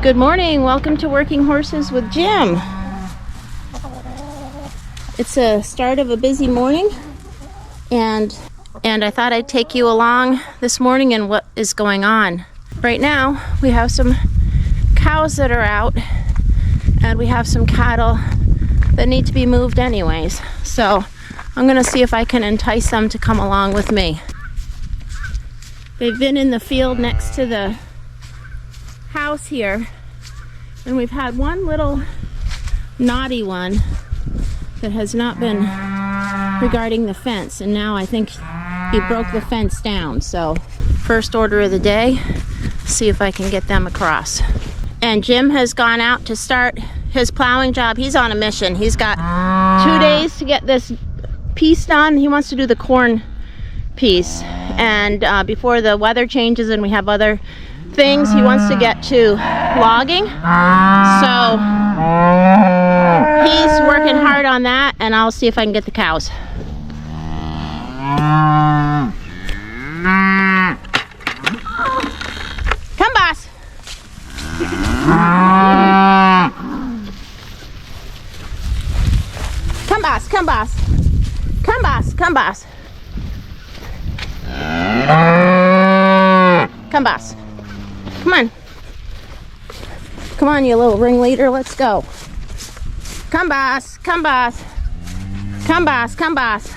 Good morning, welcome to Working Horses with Jim. It's a start of a busy morning, and I thought I'd take you along this morning and what is going on. Right now, we have some cows that are out, and we have some cattle that need to be moved anyways. So I'm gonna see if I can entice them to come along with me. They've been in the field next to the house here, and we've had one little naughty one that has not been regarding the fence, and now I think he broke the fence down. So first order of the day, see if I can get them across. And Jim has gone out to start his plowing job. He's on a mission. He's got 2 days to get this piece done. He wants to do the corn piece, and before the weather changes and we have other things, he wants to get to logging. So he's working hard on that, and I'll see if I can get the cows. Come, boss. Come, boss. Come, boss. Come, boss. Come, boss. Come, boss. Come on. Come on, you little ringleader. Let's go. Come, boss. Come, boss. Come, boss. Come, boss.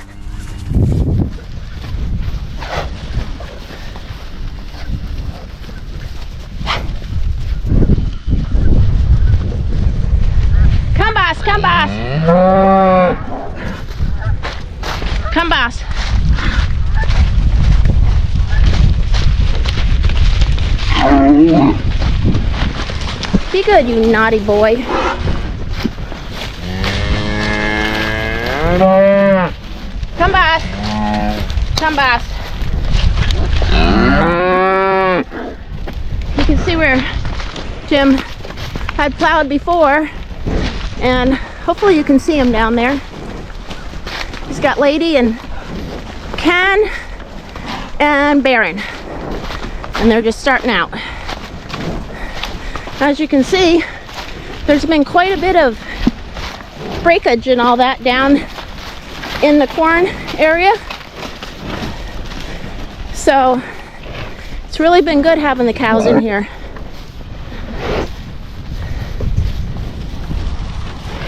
Come, boss. Come, boss. Come, boss. Be good, you naughty boy. Come, boss. Come, boss. You can see where Jim had plowed before, and hopefully you can see him down there. He's got Lady and Ken and Baron, and they're just starting out. As you can see, there's been quite a bit of breakage and all that down in the corn area. So it's really been good having the cows in here.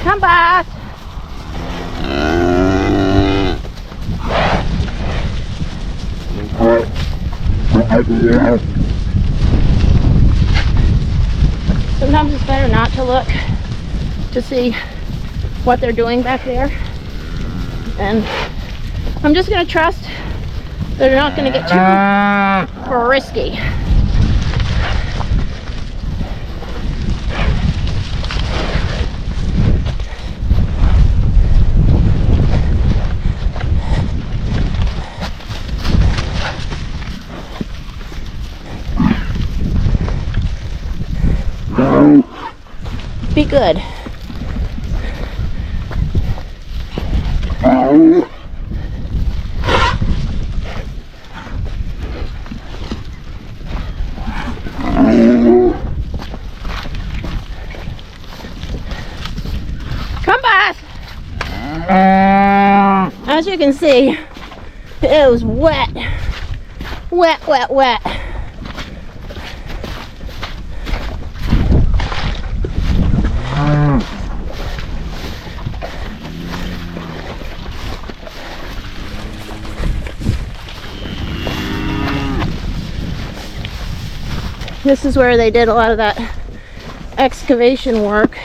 Come back. Sometimes it's better not to look to see what they're doing back there. And I'm just going to trust they're not going to get too risky. Be good. Come back. As you can see, it was wet. Wet, wet, wet. This is where they did a lot of that excavation work.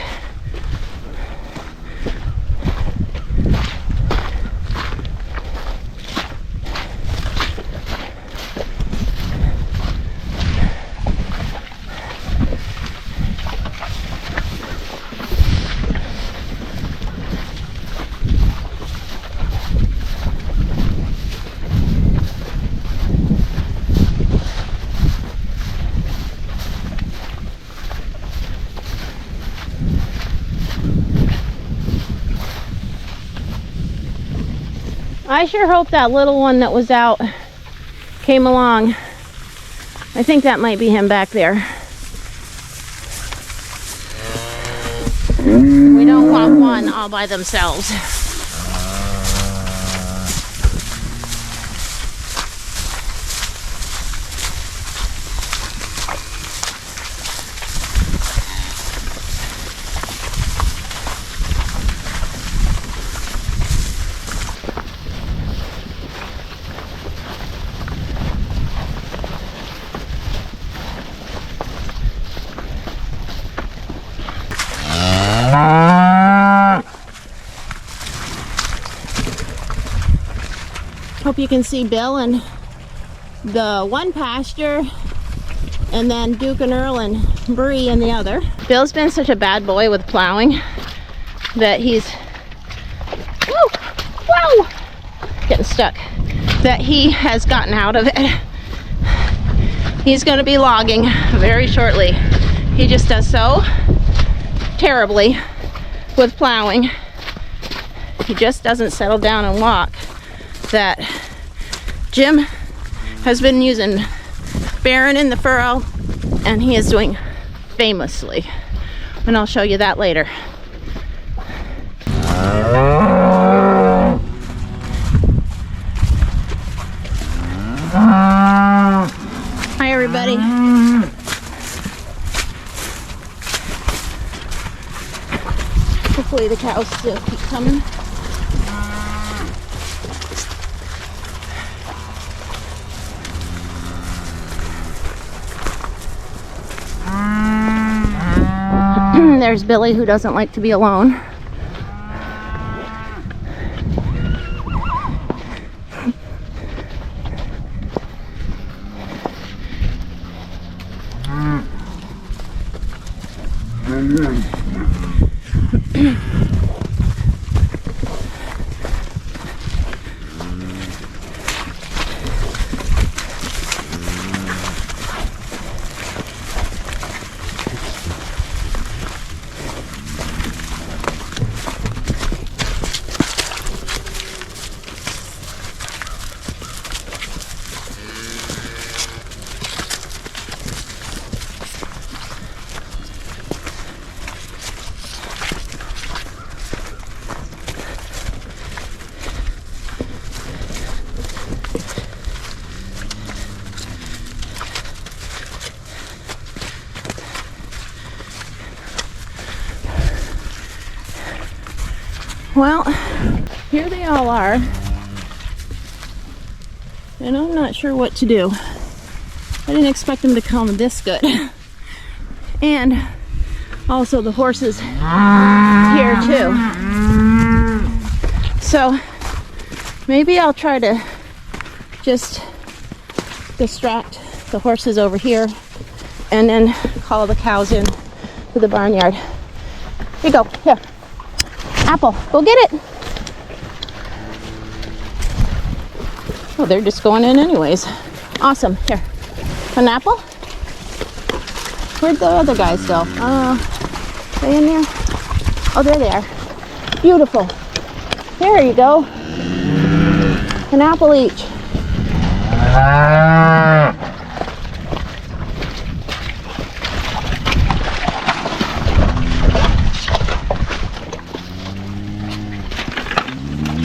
I sure hope that little one that was out came along. I think that might be him back there. fun all by themselves. Hope you can see Bill and the one pasture, and then Duke and Earl and Bree in the other. Bill's been such a bad boy with plowing that he's getting stuck, that he has gotten out of it. He's going to be logging very shortly. He just does so terribly with plowing. He just doesn't settle down and walk. That Jim has been using Barron in the furrow, and he is doing famously, and I'll show you that later. Hi everybody. Hopefully the cows still keep coming. There's Billy, who doesn't like to be alone. Well, here they all are, and I'm not sure what to do. I didn't expect them to come this good. And also the horses here too. So maybe I'll try to just distract the horses over here and then call the cows in to the barnyard. Here you go, here. Apple, go get it. Oh, they're just going in anyways. Awesome. Here, an apple. Where'd the other guys go? They in there? Oh, there they are. Beautiful. There you go. An apple each.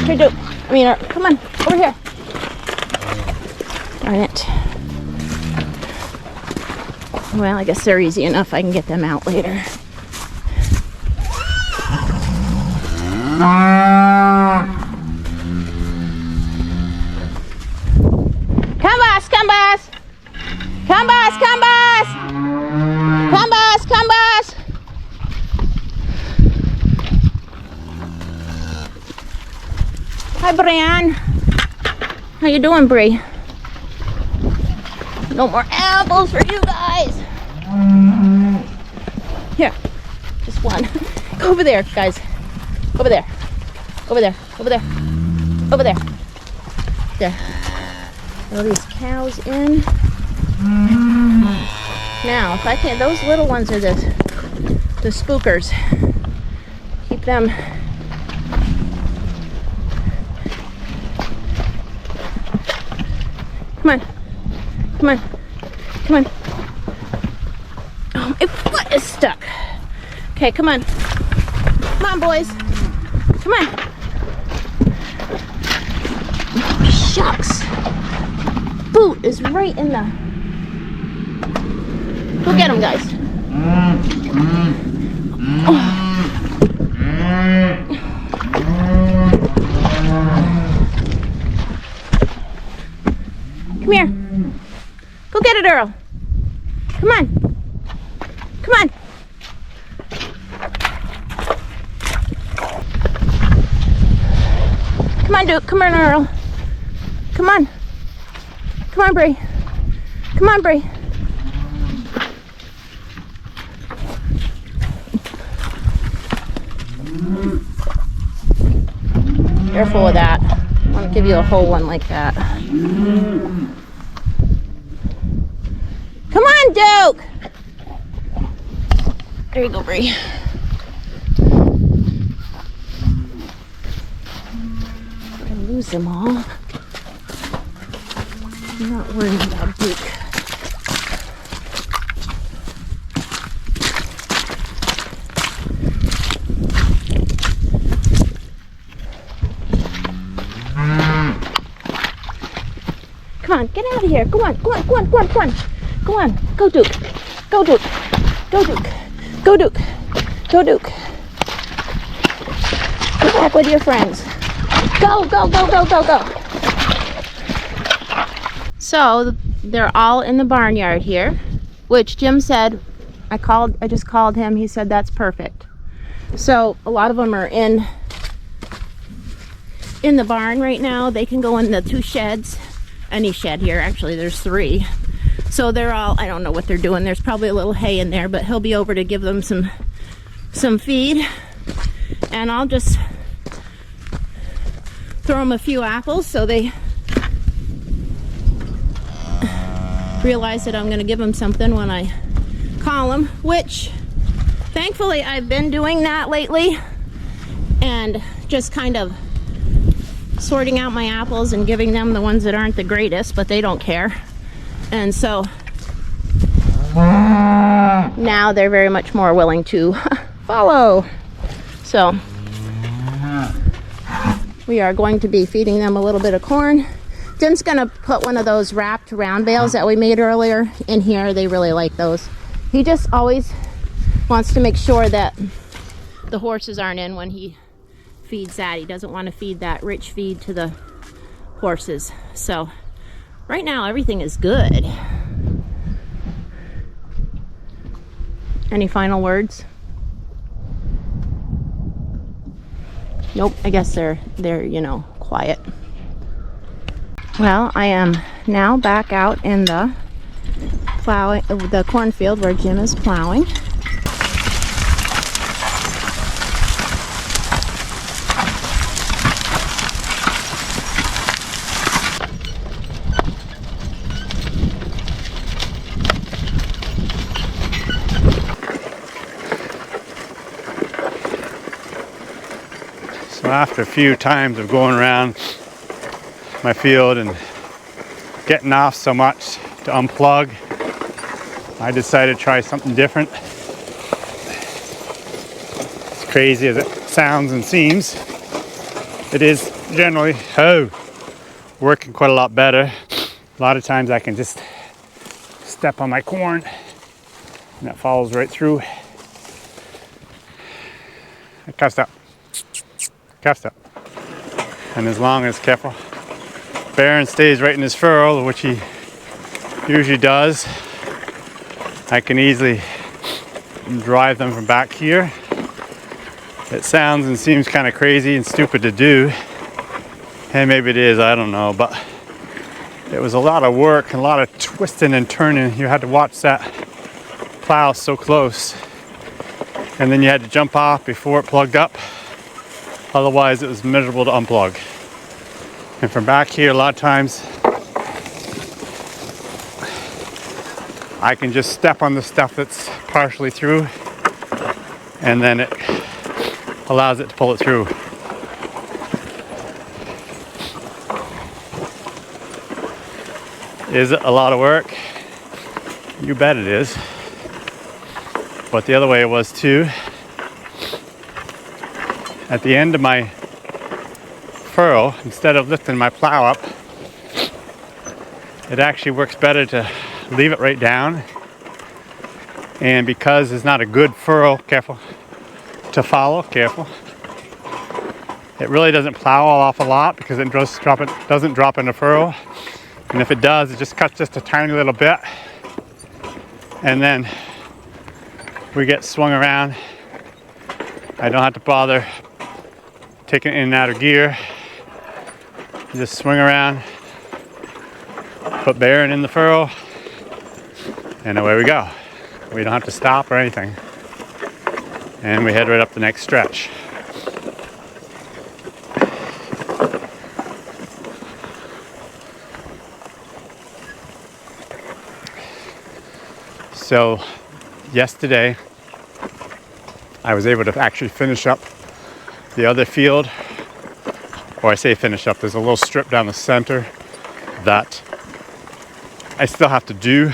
Here, Duke. Come on, over here. Darn it. Well, I guess they're easy enough. I can get them out later. Come, boss, come, boss. Come, boss, come, boss. Come, boss, come, boss. Hi, Brian. How you doing, Bree? No more apples for you guys. Here, just one. Go over there, guys. Over there. Over there. Over there. Over there. There. All these cows in. Now, if I can, those little ones are the spookers. Keep them. Come on. Come on. Come on. Oh, my foot is stuck. Okay, come on. Come on, boys. Come on. Shucks. Boot is right in the... Go get him, guys. Oh. Come here. Go get it, Earl. Come on. Come on. Come on, Duke. Come on, Earl. Come on. Come on, Bree. Come on, Bree. Careful with that. I want to give you a whole one like that. Come on, Duke. There you go, Bree. I lose them all. I'm not worried about Duke. Come on, get out of here. Go on, go on, go on, go on, go on. Go on, go Duke. Go Duke. Go Duke. Go Duke. Go Duke. Go back with your friends. Go, go, go, go, go, go. So they're all in the barnyard here, which Jim said, I just called him. He said that's perfect. So a lot of them are in the barn right now. They can go in the 2 sheds. Any shed here, actually there's 3. So they're all, I don't know what they're doing. There's probably a little hay in there, but he'll be over to give them some feed. And I'll just throw them a few apples so they realize that I'm going to give them something when I call them, which thankfully I've been doing that lately and just kind of sorting out my apples and giving them the ones that aren't the greatest, but they don't care. And so now they're very much more willing to follow. So we are going to be feeding them a little bit of corn. Jim's gonna put one of those wrapped round bales that we made earlier in here. They really like those. He just always wants to make sure that the horses aren't in when he feeds that. He doesn't want to feed that rich feed to the horses. So right now everything is good. Any final words? Nope, I guess they're you know, quiet. Well, I am now back out in the cornfield where Jim is plowing. So after a few times of going around my field and getting off so much to unplug, I decided to try something different. As crazy as it sounds and seems, it is generally working quite a lot better. A lot of times I can just step on my corn and that follows right through. Calf step. Calf step. And as long as careful, Baron stays right in his furrow, which he usually does, I can easily drive them from back here. It sounds and seems kind of crazy and stupid to do, and maybe it is, I don't know, but it was a lot of work and a lot of twisting and turning. You had to watch that plow so close, and then you had to jump off before it plugged up, otherwise it was miserable to unplug. And from back here, a lot of times I can just step on the stuff that's partially through, and then it allows it to pull it through. Is it a lot of work? You bet it is. But the other way it was too. At the end of my furrow, instead of lifting my plow up, it actually works better to leave it right down. And because it's not a good furrow, careful, to follow, careful, it really doesn't plow all off a lot because it doesn't drop in the furrow. And if it does, it just cuts just a tiny little bit. And then we get swung around. I don't have to bother taking it in and out of gear. Just swing around, put bearing in the furrow, and away we go. We don't have to stop or anything. And we head right up the next stretch. So yesterday, I was able to actually finish up the other field. Or I say finish up, there's a little strip down the center that I still have to do,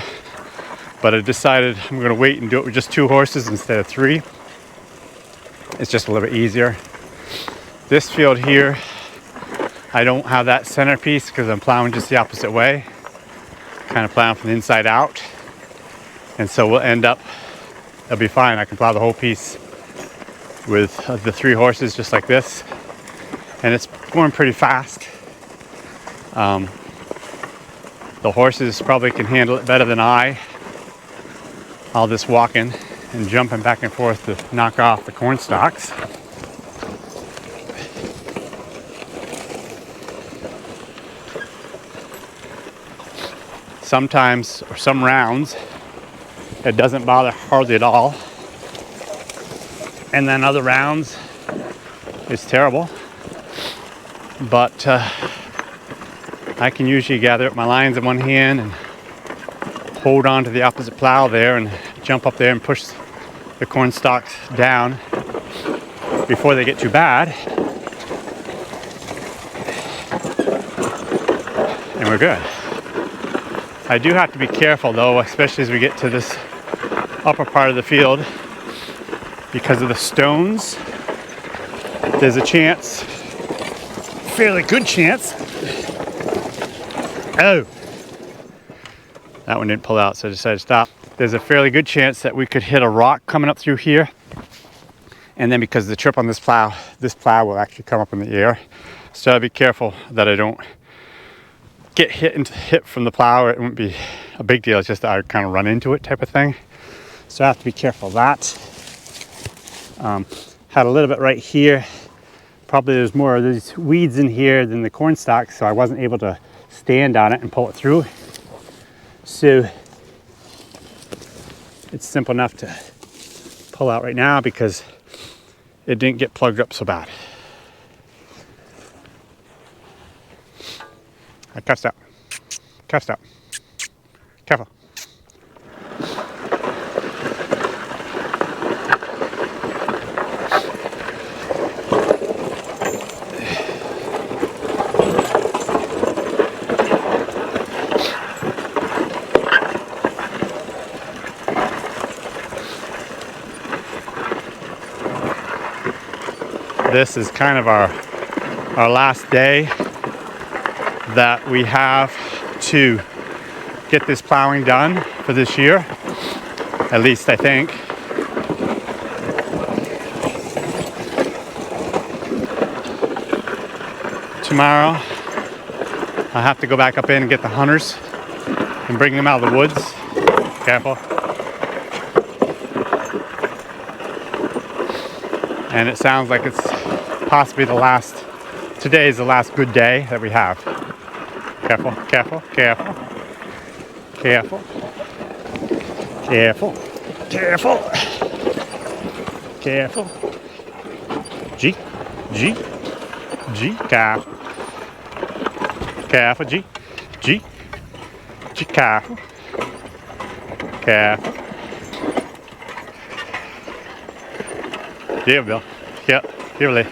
but I decided I'm going to wait and do it with just 2 horses instead of 3. It's just a little bit easier. This field here, I don't have that centerpiece because I'm plowing just the opposite way, kind of plowing from the inside out. And so we'll end up, it'll be fine. I can plow the whole piece with the 3 horses just like this. And it's going pretty fast. The horses probably can handle it better than I. All this walking and jumping back and forth to knock off the corn stalks. Sometimes, or some rounds, it doesn't bother hardly at all. And then other rounds, it's terrible. But I can usually gather up my lines in one hand and hold on to the opposite plow there and jump up there and push the corn stalks down before they get too bad. And we're good. I do have to be careful though, especially as we get to this upper part of the field, because of the stones. There's a chance, fairly good chance. Oh, that one didn't pull out, so I decided to stop. There's a fairly good chance that we could hit a rock coming up through here. And then because of the trip on this plow will actually come up in the air. So I'll be careful that I don't get hit from the plow. It wouldn't be a big deal. It's just that I kind of run into it type of thing. So I have to be careful of that. Had a little bit right here. Probably there's more of these weeds in here than the corn stalks, so I wasn't able to stand on it and pull it through. So it's simple enough to pull out right now because it didn't get plugged up so bad. I cussed out. Cussed out. Careful. This is kind of our last day that we have to get this plowing done for this year, at least I think. Tomorrow I'll have to go back up in and get the hunters and bring them out of the woods. Careful. And it sounds like it's possibly today is the last good day that we have. Careful, careful, careful, careful, careful, careful, careful. G, careful, careful, G, careful, careful. Yeah, Bill. Yeah, here, Lee.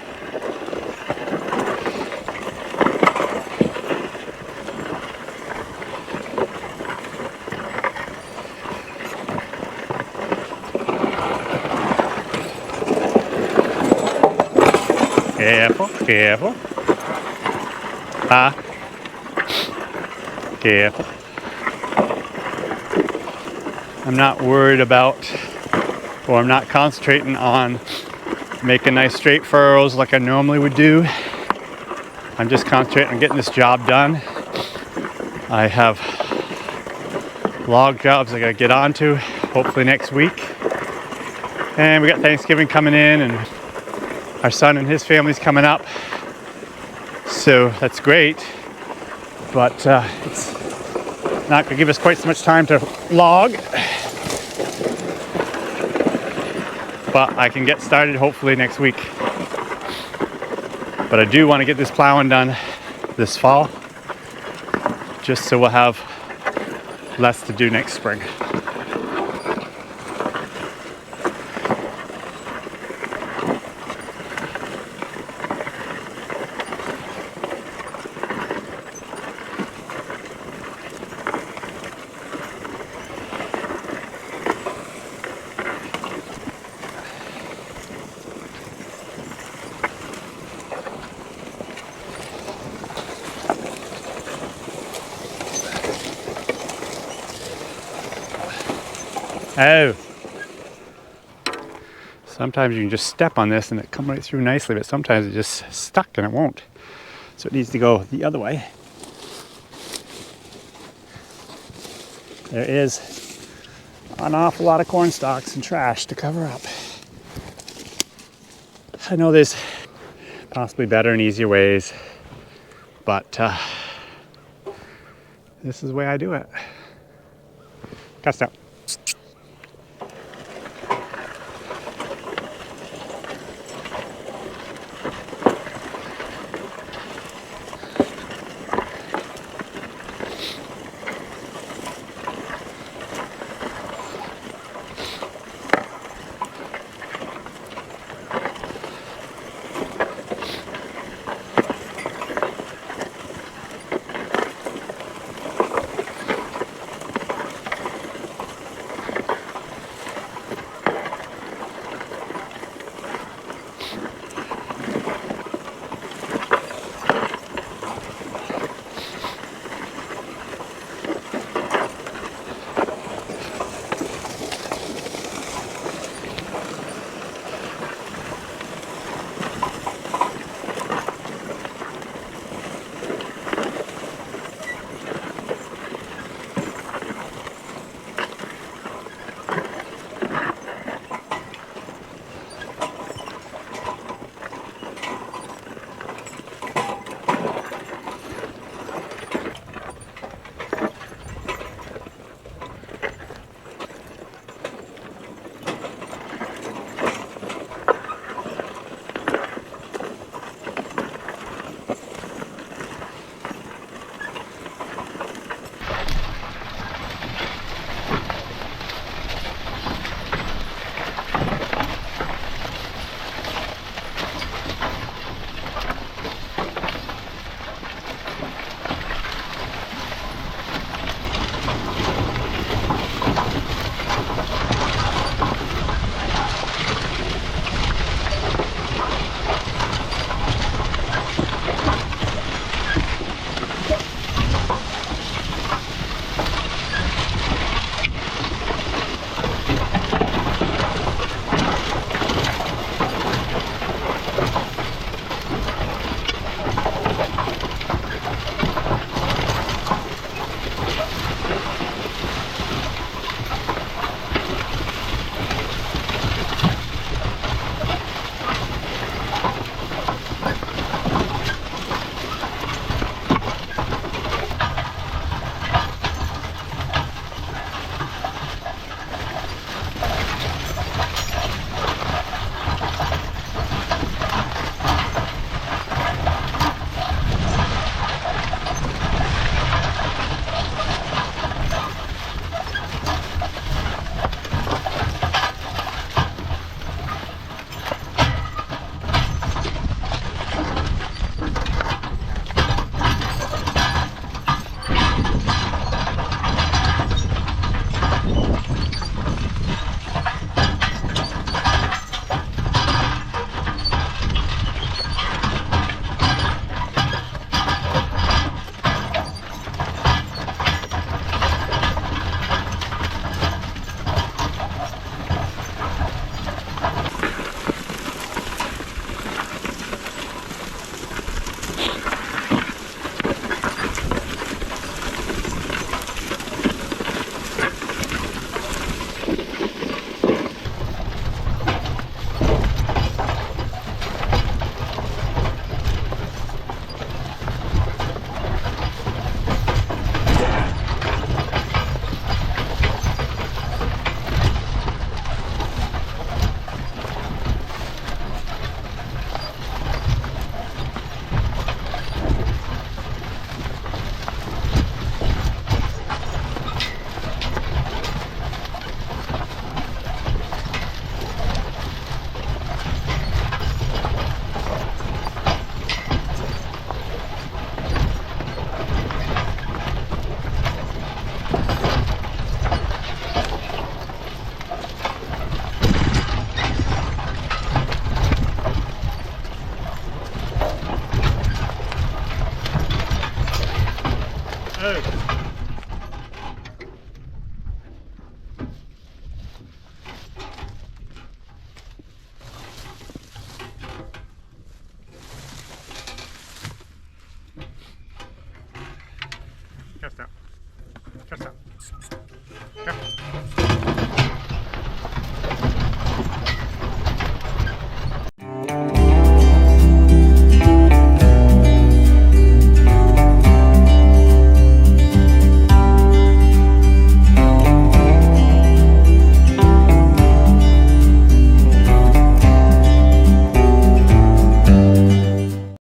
Careful, careful. Careful. I'm not worried about, or I'm not concentrating on making nice straight furrows like I normally would do. I'm just concentrating on getting this job done. I have log jobs I gotta get onto, hopefully next week. And we got Thanksgiving coming in, and our son and his family's coming up. So that's great, but it's not gonna give us quite so much time to log. But I can get started hopefully next week. But I do want to get this plowing done this fall, just so we'll have less to do next spring. Oh. Sometimes you can just step on this and it come right through nicely, but sometimes it's just stuck and it won't. So it needs to go the other way. There is an awful lot of corn stalks and trash to cover up. I know there's possibly better and easier ways, but this is the way I do it. Cast out.